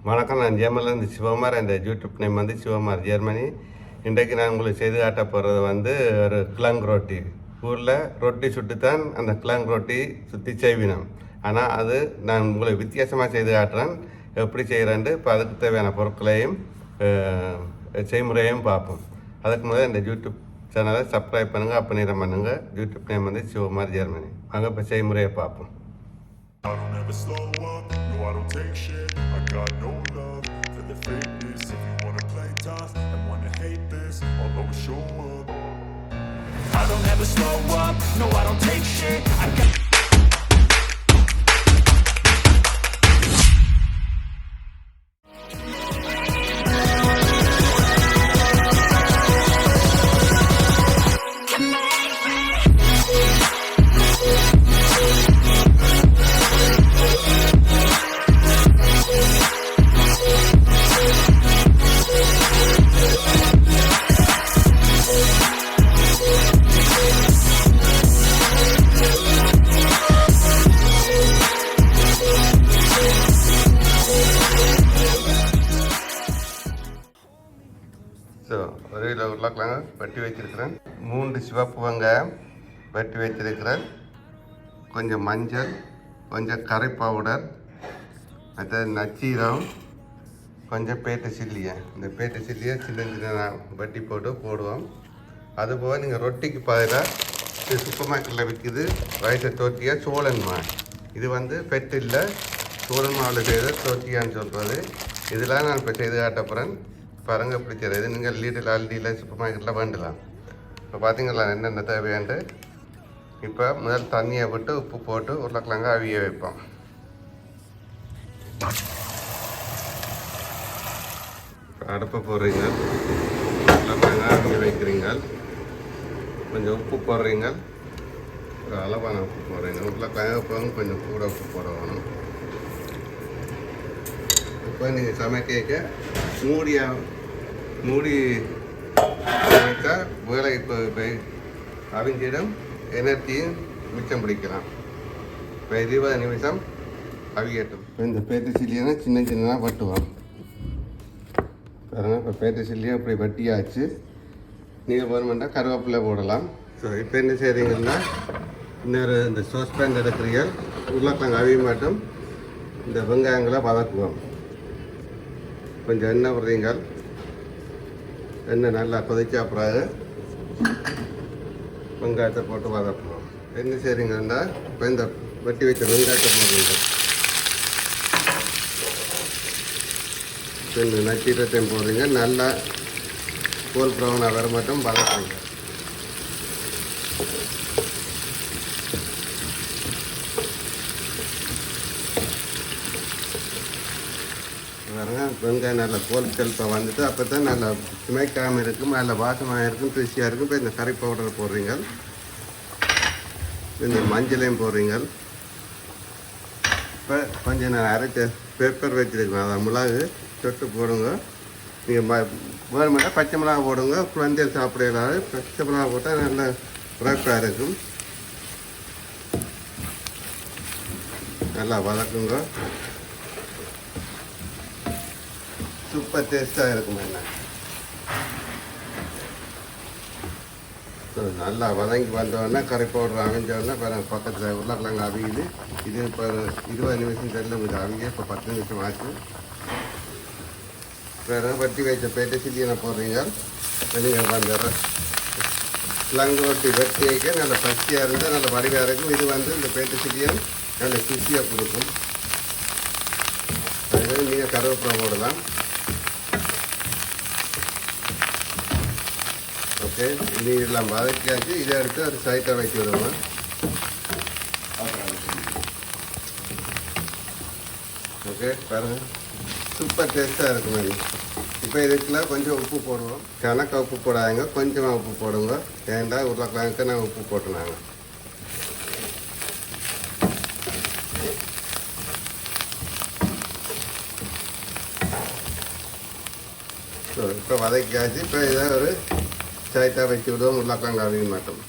வணக்கம், நான் ஜெர்மனிலேருந்து சிவகுமார். இந்த யூடியூப் நேம் வந்து சிவகுமார் ஜெர்மனி. இன்றைக்கு நான் உங்களுக்கு செய்து காட்ட போகிறது வந்து ஒரு கிழங் ரொட்டி. ஊரில் ரொட்டி சுட்டுத்தான் அந்த கிழங் ரொட்டி சுற்றி செய்வினோம். ஆனால் அது நான் உங்களுக்கு வித்தியாசமாக செய்து காட்டுறேன். எப்படி செய்கிறேன்ட்டு இப்போ அதுக்கு தேவையான பொருட்களையும் செய்முறையும் பார்ப்போம். அதுக்கு முதல்ல இந்த யூடியூப் சேனலை சப்ஸ்கிரைப் பண்ணுங்கள், அப்போ பண்ணுங்கள். யூடியூப் நேம் வந்து சிவகுமார் ஜெர்மனி. அங்கே இப்போ செய்முறையை பார்ப்போம். I don't ever slow up, no I don't take shit. I got no love for the fakeness. If you wanna play tough and wanna hate this, I'll always show up. I don't ever slow up, no I don't take shit. I got ஒரு kilo உருளைக்கிழங்கு வெட்டி வச்சிருக்கிறேன். 3 சிவப்பு வெங்காயம் வெட்டி வச்சிருக்கிறேன். கொஞ்சம் மஞ்சள், கொஞ்சம் கறி பவுடர், அடுத்தது நச்சீரம், கொஞ்சம் பேட்டு சில்லியை. இந்த பேட்டு சில்லியை சின்ன சின்ன வெட்டி போடுவோம். அதுபோல் நீங்கள் ரொட்டிக்கு பதிலாக இது சூப்பர் மார்க்கெட்டில் விற்கிது ரைஸை தோட்டியாக சோழன் மாவு. இது வந்து பெட்டு இல்லை, சோழன் மாவில் செய்த தோட்டியான்னு சொல்கிறது. இதெல்லாம் நான் இப்போ செய்து காட்டப்புறேன். பாருங்கள் எப்படி செய்கிறது. நீங்கள் லீட்டில் அல்டியில் சூப்பர் மார்க்கெட்டில் வேண்டலாம். இப்போ பார்த்தீங்களா என்னென்ன தேவையாண்டு. இப்போ முதல் தண்ணியை விட்டு உப்பு போட்டு உருளைக்கிழங்கு அவிய வைப்போம். இப்போ அடுப்பை போடுறீங்க, உருளைக்கிழங்கு அவிய வைக்கிறீங்க, கொஞ்சம் உப்பு போடுறீங்க, ஒரு அளவான உப்பு போடுறீங்க. உருளைக்கிழங்கு இப்போ கொஞ்சம் கூட உப்பு போடணும். இப்போ நீங்கள் சமைக்க மூடி சமைத்தா வேலை இப்போ அவிஞ்சிடம் எனர்ஜியும் மிச்சம் பிடிக்கலாம். இப்போ 20 நிமிஷம் அவியட்டும். இப்போ இந்த பேட்டு சில்லியை சின்ன சின்னதாக வட்டுவோம். பாருங்கள், இப்போ பேட்டு சில்லியை இப்படி வட்டியாச்சு. நீங்கள் வேணுமெண்டா கருவேப்பிலை போடலாம். ஸோ இப்போ என்ன செய்கிறீங்கன்னா, இன்னொரு இந்த சோஸ்பேன் எடுக்கிறீர்கள், உருளைக்கிழங்கு அவிய மட்டும் இந்த வெங்காயங்களை வதக்குவோம். கொஞ்சம் எண்ணெய் விடுறீங்க, எண்ணெய் நல்லா கொதிச்சா பிறகு வெங்காயத்தை போட்டு வதக்குவோம். என்ன செய்கிறீங்கன்னா, இப்போ இந்த வெட்டி வச்ச வெங்காயத்தை போடுறீங்க, இந்த நச்சீரத்தையும் போடுறீங்க, நல்லா கோல் ப்ரௌனாக வர மட்டும் வதக்குறீங்க. வெங்காயம் நல்லா கோல் செல்ஃபாக வந்துட்டு அப்போ தான் நல்லா சுமைக்காமல் இருக்கும், நல்லா வாசமாக இருக்கும், ருசியாக இருக்கும். இப்போ இந்த கறி பவுடர் போடுறீங்க, இந்த மஞ்சளையும் போடுறீங்க. இப்போ கொஞ்சம் நான் அரைச்ச பெப்பர் வச்சுருக்கேன், அதை மிளகு சொட்டு போடுங்க. நீங்கள் வேணுமெண்டா பச்சை மிளகா போடுங்க. குழந்தைகள் சாப்பிடலாது பச்சை மிளகா போட்டால் நல்லா உரைப்பாக இருக்கும். நல்லா வதக்குங்க, சூப்பர் டேஸ்ட்டாக இருக்கும். என்ன நல்லா வதங்கி வந்தோடனே கறி பவுடர் அவிஞ்சோடனே பக்கத்தில் உருளைக்கிழங்கு அவியுது. இது இப்போ 20 நிமிஷம் தெரியல, இது அவிங்க இப்போ 10 நிமிஷம் ஆச்சு. வேறு வட்டி வச்ச பேட்டை சில்லியை போடுறீங்க. நீங்கள் வந்துடுற கிழங்கு ரொட்டி வெட்டி வைக்க நல்ல பச்சையாக இருந்தால் நல்ல வடிவாக இருக்கும். இது வந்து இந்த பேட்டை சில்லியை நல்ல ருசியாக கொடுக்கும். அதுக்கு நீங்கள் கருவேப்பிலை போடலாம். ஓகே, இது எல்லாம் வதக்கியாச்சு. இதை எடுத்து ஒரு சைட்டாக வைக்க விடுவோம். ஓகே, பாருங்கள், சூப்பர் டேஸ்ட்டாக இருக்கும். இப்போ இதுக்கெல்லாம் கொஞ்சம் உப்பு போடுவோம். கணக்காக உப்பு போடாதீங்க, கொஞ்சமாக உப்பு போடுங்க. ஏன்டா உருளைக்கிழங்குக்கு நாங்கள் உப்பு போட்டுனாங்க. ஸோ இப்போ வதக்கியாச்சு. இப்போ இதை ஒரு சைட்டாக வச்சு விடுவோம். உருளைக்கிழங்கு அவிய மாட்டோம்.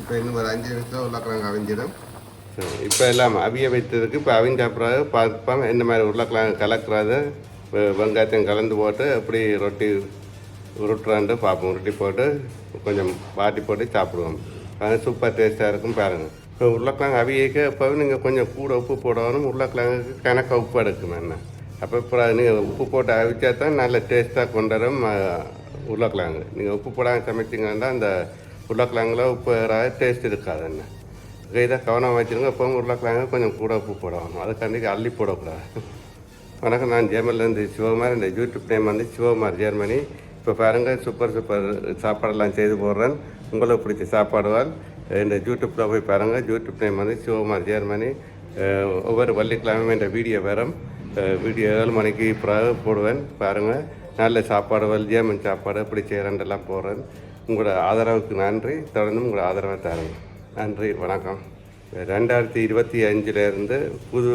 இப்போ இன்னும் ஒரு 5 நிமிஷத்தில் உருளைக்கிழங்கு அவிஞ்சிடும். இப்போ எல்லாம் அவிய வைத்ததுக்கு இப்போ அவிஞ்ச பிறகு பார்ப்போம் என்ன மாதிரி உருளைக்கிழங்கு கலக்கிறது வெங்காயத்தையும் கலந்து போட்டு அப்படி ரொட்டி உருட்டுறான்ட்டு பார்ப்போம். உருட்டி போட்டு கொஞ்சம் வாட்டி போட்டு சாப்பிடுவோம். அது சூப்பர் டேஸ்ட்டாக இருக்கும் பாருங்கள். இப்போ உருளைக்கிழங்கு அவியக்க இப்போ நீங்கள் கொஞ்சம் கூட உப்பு போடணும். உருளைக்கிழங்குக்கு கணக்காக உப்பு எடுக்கணும் என்ன. அப்போ இப்போ நீங்கள் உப்பு போட்டு அவிச்சா தான் நல்ல டேஸ்ட்டாக கொண்டு வரும் உருளைக்கிழங்கு. நீங்கள் உப்பு போடாமல் சமைச்சிங்கன்னா அந்த உருளைக்கிழங்குல உப்பு டேஸ்ட் இருக்காது என்ன. இதை கவனம் வச்சுருங்க. இப்போ உருளைக்கிழங்கு கொஞ்சம் கூட உப்பு போடணும். அதுக்காண்டி அள்ளி போடக்கூடாது. வணக்கம், நான் ஜெர்மனிலேருந்து சிவகுமார். இந்த யூடியூப் நேம் வந்து சிவகுமார் ஜெர்மனி. இப்போ பாருங்கள், சூப்பர் சாப்பாடெல்லாம் செய்து போடுறேன். உங்களுக்கு பிடிச்ச சாப்பாடுவால் இந்த யூடியூப்பில் போய் பாருங்கள். யூடியூப் நேம் வந்து சிவகுமார் ஜெர்மனி. ஒவ்வொரு வெள்ளிக்கிழமையும் இந்த வீடியோ வரும். வீடியோ 7 மணிக்கு பிறகு போடுவேன். பாருங்கள், நல்ல சாப்பாடுவால் ஜெர்மன் சாப்பாடு எப்படி செய்கிறேன்லாம் போடுறேன். உங்களோட ஆதரவுக்கு நன்றி. தொடர்ந்து உங்களோட ஆதரவை தருங்க. நன்றி, வணக்கம். 2025 புது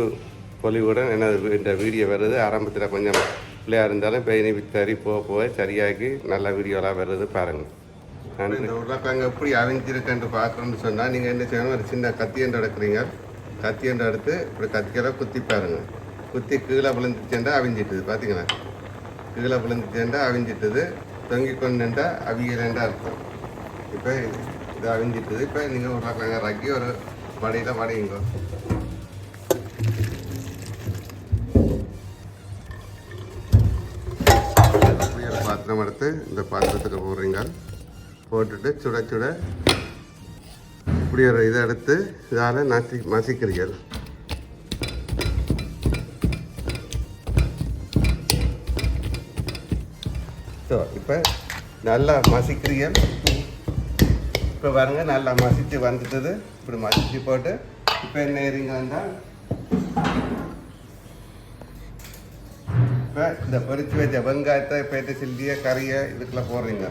பொலிவுடன் எனது இந்த வீடியோ வருது. ஆரம்பத்தில் கொஞ்சம் பிள்ளையாக இருந்தாலும் இப்போ இனி சரி போக சரியாகி நல்ல வீடியோலாம் வருது பாருங்கள். நன்றி. இந்த உருளைக்கிழங்கு எப்படி அவிஞ்சிருக்குன்னு பார்க்குறோன்னு சொன்னால் நீங்கள் என்ன செய்யணும், ஒரு சின்ன கத்தியண்டு எடுக்கிறீங்க. கத்தியண்டு எடுத்து இப்படி கத்தியெல்லாம் குத்தி பாருங்கள். குத்தி கீழே விழுந்துச்சேண்டா அவிஞ்சிட்டுது. பார்த்தீங்களா, கீழே விழுந்துச்சேண்டா அவிஞ்சிட்டுது. தொங்கி கொண்டுண்டா அவியலேண்டா இருக்கும். இப்போ இது அவிஞ்சிட்டுது. இப்போ நீங்கள் உருளைக்கிழங்கு ரக்கி ஒரு வடையில் வடையுங்க. பாத்திரம் எடுத்து இந்த பாத்திரத்துக்கு போடுறீங்க. போட்டுட்டு சுட சுட இப்படி ஒரு இதை எடுத்து இதால் மசிக்கிறீர்கள். ஸோ இப்போ நல்லா மசிக்கிறீர்கள். இப்போ பாருங்க, நல்லா மசித்து வந்துட்டது. இப்படி மசித்து போட்டு இப்போ என்ன ஏறிங்கன்னா இப்போ இந்த பொரிச்சு வச்ச வெங்காயத்தை பேட்டை சில்லிய கறியை இதுக்குள்ள போடுறீங்க.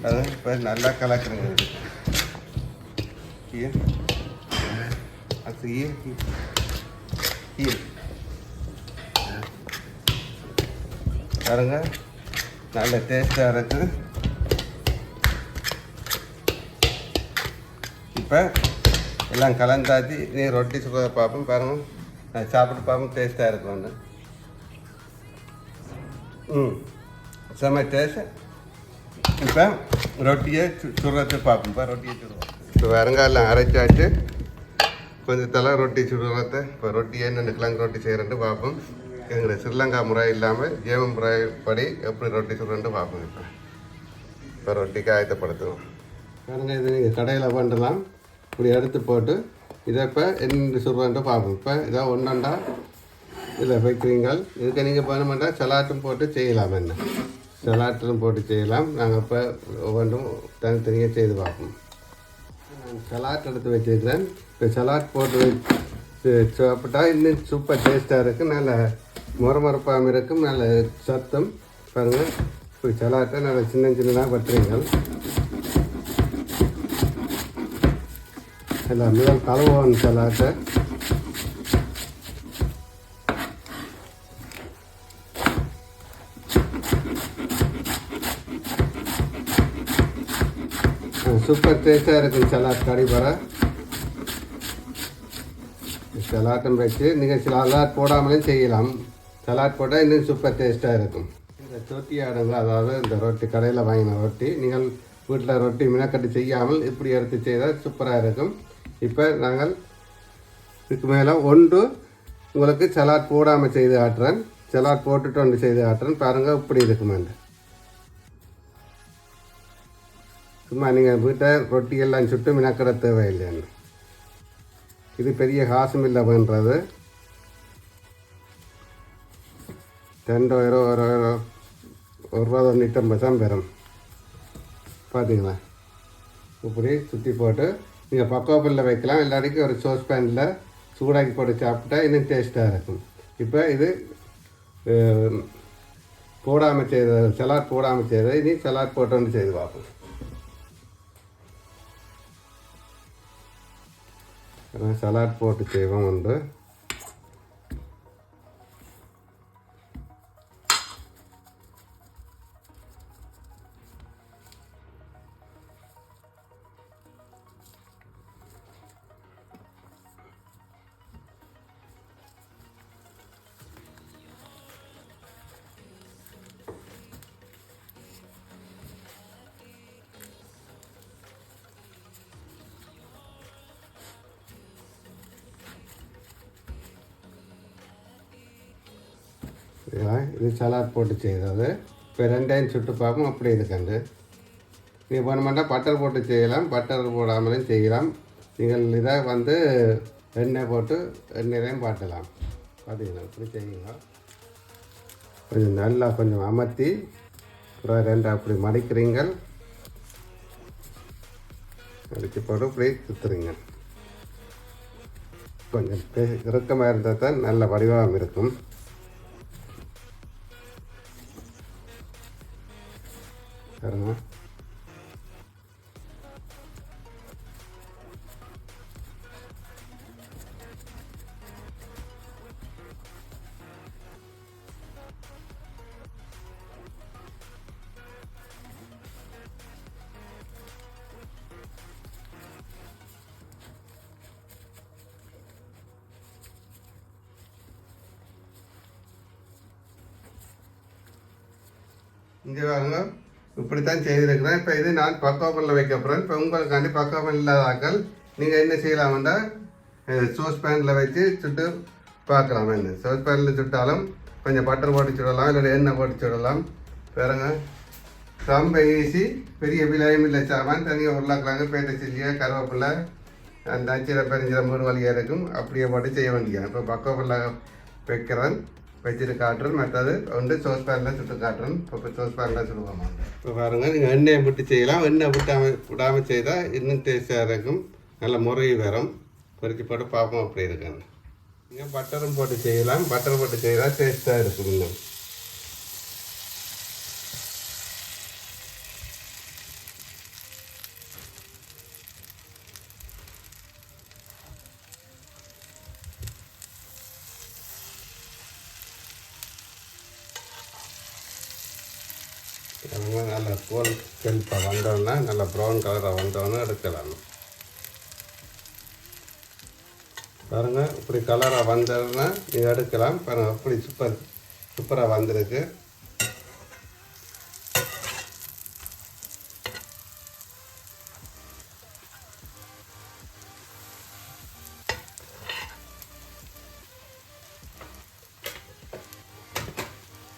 அது இப்போ நல்லா கலக்குறீங்க. பாருங்க, நல்ல டேஸ்டாக இருக்குது. இப்போ எல்லாம் கலந்தாச்சு. நீ ரொட்டி சுட பார்ப்போம். பாருங்கள், நான் சாப்பிட்டு பார்ப்போம். டேஸ்ட்டாக இருக்கும் ஒன்று. செம்ம டேஸ்ட். இப்போ ரொட்டியை சுடுறது பார்ப்போம். இப்போ ரொட்டியை சுடுவோம். இப்போ வெங்காயம் அரைச்சாச்சு. கொஞ்சம் தலை ரொட்டி சுடுறத இப்போ ரொட்டியை என்னென்ன கிழங்கு ரொட்டி செய்கிறேன்ட்டு பார்ப்போம். எங்களை ஸ்ரீலங்கா முறை இல்லாமல் ஜேமன் முறைப்படி எப்படி ரொட்டி சுடுறேன்ட்டு பார்ப்போம். இப்போ ரொட்டிக்கு ஆயத்தப்படுத்துவோம். பாருங்க, இது நீங்கள் கடையில் பண்ணலாம். இப்படி எடுத்து போட்டு இதை இப்போ என்ன சுடுறேன்ட்டு பார்ப்போம். இப்போ இதை ஒன்றாண்டா இதில் வைக்கிறீங்க. இதுக்கு நீங்கள் பண்ண சலாட்டும் போட்டு செய்யலாம். என்ன சலாட்டும் போட்டு செய்யலாம். நாங்கள் இப்போ ஒவ்வொன்றும் தனித்தனியாக செய்து பார்ப்போம். நான் சலாட் எடுத்து வச்சுருக்கிறேன். இப்போ சலாட் போட்டு சாப்பிட்டா இன்னும் சூப்பர் டேஸ்ட்டாக இருக்குது. நல்ல முறமுறப்பாகவும் இருக்கும். நல்ல சத்தம். பாருங்கள், இப்போ சலாட்டை நல்ல சின்ன சின்னதாக வெட்டுறீங்க. எல்லாம் முதல் கழுவோம் சலாட்டை. சூப்பர் டேஸ்ட்டாக இருக்கும் சலாட். கறி வர சலாட்டும் வச்சு நீங்கள் சலாட் போடாமலே செய்யலாம். சலாட் போட்டால் இன்னும் சூப்பர் டேஸ்ட்டாக இருக்கும். இந்த ரொட்டி ஆடுங்க, அதாவது இந்த ரொட்டி கடையில் வாங்கின ரொட்டி நீங்கள் வீட்டில் ரொட்டி மினக்கட்டு செய்யாமல் இப்படி எடுத்து செய்தால் சூப்பராக இருக்கும். இப்போ நாங்கள் இதுக்கு மேலே ஒன்று உங்களுக்கு சலாட் போடாமல் செய்து ஆட்டுறேன். சலாட் போட்டுட்டு ஒன்று செய்து ஆட்டுறேன். பாருங்கள், இப்படி இருக்குமாண்டு. சும்மா நீங்கள் வீட்டை ரொட்டியெல்லாம் சுட்டு மினக்கிட தேவையில்லைன்னு. இது பெரிய காசும் இல்லை பண்ணுறது. 2 ரூபா 1.50 பெறும். பார்த்தீங்களா, இப்படி சுற்றி போட்டு நீங்கள் பக்கோப்பில் வைக்கலாம். எல்லாருக்கும் ஒரு சோஸ் பேனில் சூடாக்கி போட்டு சாப்பிட்டா இன்னும் டேஸ்ட்டாக இருக்கும். இப்போ இது போடாமல் செய்கிறது, சலாட் போடாமல் செய்கிறது. இனி சலாட் போட்டு வந்து செய்து பார்ப்போம். சலாட் போட்டு செய்வோம் உண்டு. இது சலாட் போட்டு செய்கிறது. இப்போ ரெண்டையும் சுட்டு பார்ப்போம் அப்படி இருக்குண்டு. நீங்கள் பண்ண பட்டர் போட்டு செய்யலாம், பட்டர் போடாமலும் செய்யலாம். நீங்கள் இதை வந்து எண்ணெய் போட்டு எண்ணெயிலையும் பாட்டலாம். பார்த்தீங்களா இப்படி செய்யுங்க. கொஞ்சம் நல்லா கொஞ்சம் அமர்த்தி அப்புறம் ரெண்டு அப்படி மடிக்கிறீங்க. மடித்து போட்டு இப்படி சுற்றுறீங்க. கொஞ்சம் இறுக்கமாக இருந்தால் தான் நல்ல வடிவம் இருக்கும். பாருங்க. இங்கே வாங்க, இப்படித்தான் செய்திருக்கிறேன். இப்போ இது நான் பக்காவனில் வைக்க போகிறேன். இப்போ உங்களுக்காண்டி பக்காவன் இல்லாத ஆக்கள் நீங்கள் என்ன செய்யலாம்டா, சோஸ் பேனில் வச்சு சுட்டு பார்க்கலாம். என்ன சோஸ் பேனில் சுட்டாலும் கொஞ்சம் பட்டர் போட்டு சுடலாம், இல்லை எண்ணெய் போட்டு சுடலாம். பாருங்க, ரொம்ப ஈஸி. பெரிய விலையும் இல்லை. சாமான் தனியாக உருளாக்கலாங்க. பேட்டை சில்லியா கருவேப்பிலை அந்த அச்சில பெருஞ்சில மூணு வழியாக இருக்கும். அப்படியே போட்டு செய்ய வேண்டிய. இப்போ பக்காவனில் வைக்கிறேன், வச்சுட்டு காட்டுறேன். மற்றது வந்து சோஸ் பேனில் சுட்டு காட்டுறேன். இப்போ சோஸ் பேனில் சுடுவோம். இப்போ பாருங்கள், நீங்கள் எண்ணெயை விட்டு செய்யலாம். எண்ணெய் விடாமல் செய்தால் இன்னும் டேஸ்ட்டாக இருக்கும். நல்ல முறை வரும். பொறிச்சு போட்டு பார்ப்போம் அப்படி இருக்குன்னு. நீங்கள் பட்டரும் போட்டு செய்யலாம். பட்டர் போட்டு செய்தால் டேஸ்ட்டாக இருக்கும் இன்னும். நல்லா கோல் செல்ப்பாக வந்தோன்னா நல்லா ப்ரௌன் கலராக வந்தோன்னே எடுக்கலாம். பாருங்கள், இப்படி கலராக வந்ததுன்னா நீங்கள் எடுக்கலாம். பாருங்கள், அப்படி சூப்பராக வந்திருக்கு.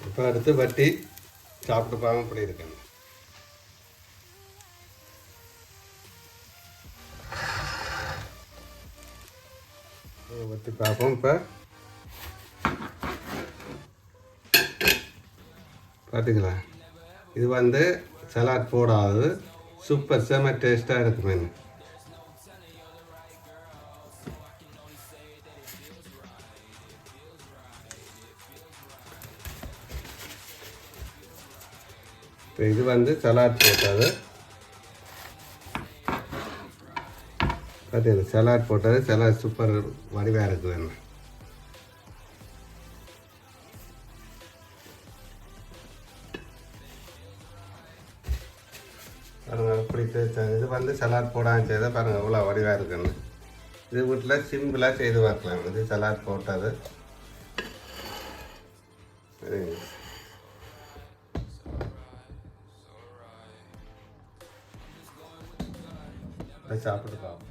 இப்போ எடுத்து வட்டி சாப்பிட்டு பார்க்க இப்படி இருக்குங்க. வட்டி பார்ப்போம். இப்போ பார்த்தீங்களா, இது வந்து சலாட் போடாது. சூப்பர் செம டேஸ்ட்டாக இருக்குமே. இப்போ இது வந்து சலாட் போட்டது. பார்த்தீங்களா, சலாட் போட்டது. சலாட் சூப்பர் வடிவாக இருக்குது. என்ன பாருங்கள், அப்படி இது வந்து சலாட் போடாமல் செய்தால் பாருங்கள் எவ்வளோ வடிவாக இருக்குன்னு. இது வீட்டில் சிம்பிளாக செய்து பார்க்கலாம். இது சலாட் போட்டது. சரிங்க, சாப்பிட்டு பார்ப்போம்.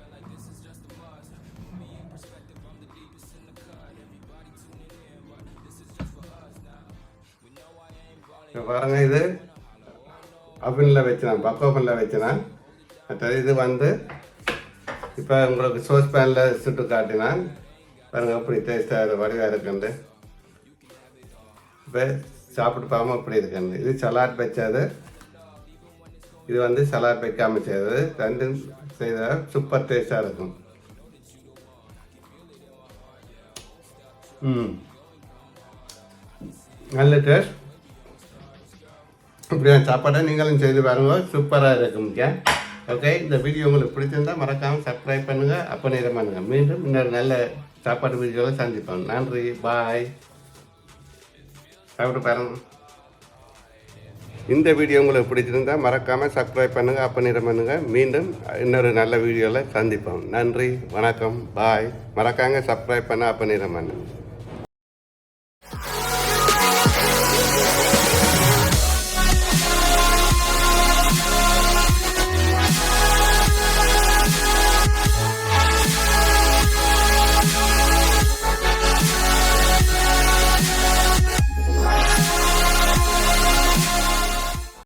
இப்போ பாருங்கள், இது அவனில் வச்சினான், பக்கோவனில் வச்சினான். மற்றது இது வந்து இப்போ உங்களுக்கு சோஸ் பேனில் சுட்டு காட்டினான். பாருங்கள் அப்படி டேஸ்ட்டாக வடிவாக இருக்குண்டு. இப்போ சாப்பிட்டு பார்ப்போம் அப்படி இருக்குண்டு. இது சலாட் வச்சது. இது வந்து சலாட் வைக்காமல் செய்தது. ரெண்டும் செய்தால் சூப்பர் டேஸ்ட்டாக இருக்கும். நல்ல டேஸ்ட். இப்படியான சாப்பாடை நீங்களும் செய்து பாருங்க, சூப்பராக இருக்கும். ஓகே, இந்த வீடியோ உங்களுக்கு பிடிச்சிருந்தால் மறக்காமல் சப்ஸ்கிரைப் பண்ணுங்கள், அப்போ நேரம் பண்ணுங்கள். மீண்டும் இன்னொரு நல்ல சாப்பாடு வீடியோவில் சந்திப்போம். நன்றி, பாய். சாப்பிட்டு பாருங்க. இந்த வீடியோ உங்களுக்கு பிடிச்சிருந்தால் மறக்காமல் சப்ஸ்கிரைப் பண்ணுங்கள், அப்போ நேரம் பண்ணுங்கள். மீண்டும் இன்னொரு நல்ல வீடியோவில் சந்திப்போம். நன்றி, வணக்கம், பாய். மறக்காமல் சப்ஸ்கிரைப் பண்ண அப்போ நேரம் பண்ணுங்கள்.